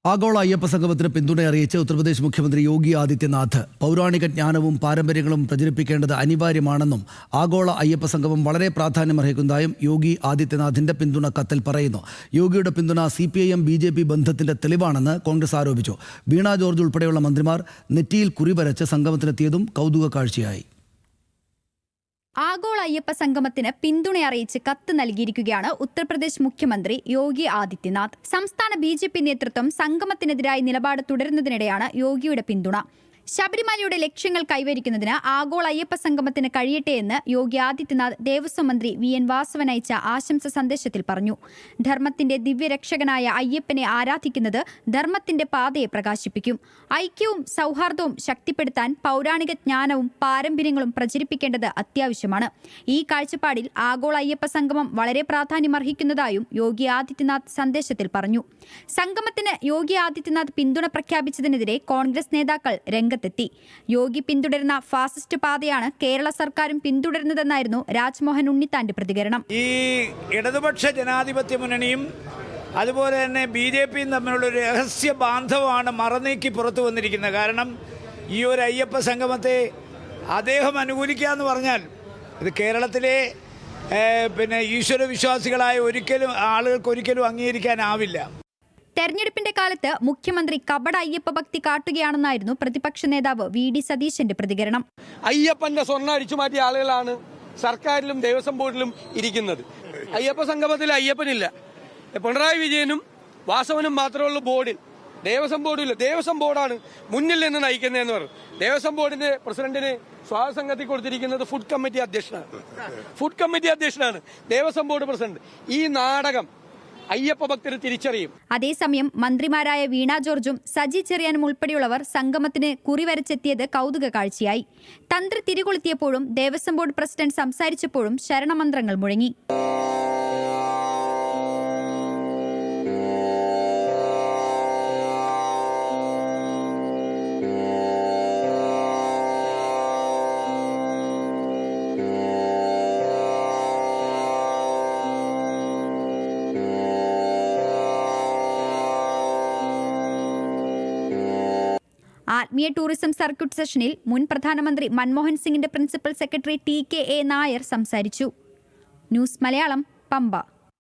ആഗോള അയ്യപ്പ സംഗമത്തിന് പിന്തുണ അറിയിച്ച് ഉത്തർപ്രദേശ് മുഖ്യമന്ത്രി യോഗി ആദിത്യനാഥ് പൗരാണിക ജ്ഞാനവും പാരമ്പര്യങ്ങളും പ്രചരിപ്പിക്കേണ്ടത് അനിവാര്യമാണെന്നും ആഗോള അയ്യപ്പ സംഗമം വളരെ പ്രാധാന്യമർഹിക്കുന്നതായും യോഗി ആദിത്യനാഥിന്റെ പിന്തുണ കത്തിൽ പറയുന്നു. യോഗിയുടെ പിന്തുണ CPIM BJP ബന്ധത്തിന്റെ തെളിവാണെന്ന് കോൺഗ്രസ് ആരോപിച്ചു. വീണ ജോർജ് ഉൾപ്പെടെയുള്ള മന്ത്രിമാർ നെറ്റിയിൽ കുറിവരച്ച് സംഗമത്തിനെത്തിയതും കൗതുക കാഴ്ചയായി. ആഗോള അയ്യപ്പ സംഗമത്തിന് പിന്തുണ അറിയിച്ച് കത്ത് നൽകിയിരിക്കുകയാണ് ഉത്തർപ്രദേശ് മുഖ്യമന്ത്രി യോഗി ആദിത്യനാഥ്. സംസ്ഥാന BJP നേതൃത്വം സംഗമത്തിനെതിരായി നിലപാട് തുടരുന്നതിനിടെയാണ് യോഗിയുടെ പിന്തുണ. ശബരിമലയുടെ ലക്ഷ്യങ്ങൾ കൈവരിക്കുന്നതിന് ആഗോള അയ്യപ്പ സംഗമത്തിന് കഴിയട്ടെ എന്ന് യോഗി ആദിത്യനാഥ് ദേവസ്വം മന്ത്രി VN വാസവൻ അയച്ച ആശംസ സന്ദേശത്തിൽ പറഞ്ഞു. ധർമ്മത്തിന്റെ ദിവ്യരക്ഷകനായ അയ്യപ്പനെ ആരാധിക്കുന്നത് ധർമ്മത്തിന്റെ പാതയെ പ്രകാശിപ്പിക്കും. ഐക്യവും സൗഹാർദ്ദവും ശക്തിപ്പെടുത്താൻ പൗരാണിക ജ്ഞാനവും പാരമ്പര്യങ്ങളും പ്രചരിപ്പിക്കേണ്ടത് അത്യാവശ്യമാണ്. ഈ കാഴ്ചപ്പാടിൽ ആഗോള അയ്യപ്പ സംഗമം വളരെ പ്രാധാന്യമർഹിക്കുന്നതായും യോഗി ആദിത്യനാഥ് സന്ദേശത്തിൽ പറഞ്ഞു. സംഗമത്തിന് യോഗി ആദിത്യനാഥ് പിന്തുണ പ്രഖ്യാപിച്ചതിനെതിരെ കോൺഗ്രസ് നേതാക്കൾ രംഗത്തെത്തി. യോഗി പിന്തുടരുന്ന ഫാസിസ്റ്റ് പാതയാണ് കേരള സർക്കാരും പിന്തുടരുന്നതെന്നായിരുന്നു രാജ്മോഹൻ ഉണ്ണിത്താന്റെ പ്രതികരണം. ഈ ഇടതുപക്ഷ ജനാധിപത്യ മുന്നണിയും അതുപോലെ തന്നെ BJPയും തമ്മിലുള്ള ഒരു രഹസ്യ ബാന്ധവമാണ് മറനീക്കി പുറത്തു വന്നിരിക്കുന്നത്. കാരണം ഈ ഒരു അയ്യപ്പ സംഗമത്തെ അദ്ദേഹം അനുകൂലിക്കുക എന്ന് പറഞ്ഞാൽ ഇത് കേരളത്തിലെ ഈശ്വര വിശ്വാസികളായ ആളുകൾക്ക് ഒരിക്കലും അംഗീകരിക്കാനാവില്ല. തെരഞ്ഞെടുപ്പിന്റെ കാലത്ത് മുഖ്യമന്ത്രി കപട അയ്യപ്പ ഭക്തി കാട്ടുകയാണെന്നായിരുന്നു പ്രതിപക്ഷ നേതാവ് VD സതീശന്റെ പ്രതികരണം. അയ്യപ്പന്റെ സ്വർണ്ണം അടിച്ചു മാറ്റിയ ആളുകളാണ് സർക്കാരിലും ദേവസ്വം ബോർഡിലും ഇരിക്കുന്നത്. അയ്യപ്പ സംഗമത്തിൽ അയ്യപ്പനില്ല. പിണറായി വിജയനും വാസവനും മാത്രമേ ഉള്ളൂ ബോർഡിൽ. ദേവസ്വം ബോർഡില്ല. ദേവസ്വം ബോർഡാണ് മുന്നിൽ നിന്ന് നയിക്കുന്നതെന്ന് പറഞ്ഞു. ദേവസ്വം ബോർഡിന്റെ പ്രസിഡന്റിന് സ്വാഗത സംഘത്തിൽ കൊടുത്തിരിക്കുന്നത് ഫുഡ് കമ്മിറ്റി അധ്യക്ഷനാണ് ദേവസ്വം ബോർഡ് പ്രസിഡന്റ്. ഈ നാടകം അയ്യപ്പ ഭക്തരെ തിരിച്ചറിയും. അതേസമയം മന്ത്രിമാരായ വീണ ജോർജും സജി ചെറിയാനും ഉൾപ്പെടെയുള്ളവർ സംഗമത്തിന് കുറിവരച്ചെത്തിയത് കൗതുക കാഴ്ചയായി. തന്ത്രി തിരികൊളുത്തിയപ്പോഴും ദേവസ്വം ബോർഡ് പ്രസിഡന്റ് സംസാരിച്ചപ്പോഴും ശരണമന്ത്രങ്ങൾ മുഴങ്ങി. ആത്മീയ ടൂറിസം സർക്യൂട്ട് സെഷനിൽ മുൻ പ്രധാനമന്ത്രി മൻമോഹൻ സിംഗിന്റെ പ്രിൻസിപ്പൽ സെക്രട്ടറി TKA നായർ സംസാരിച്ചു. ന്യൂസ് മലയാളം, പമ്പ.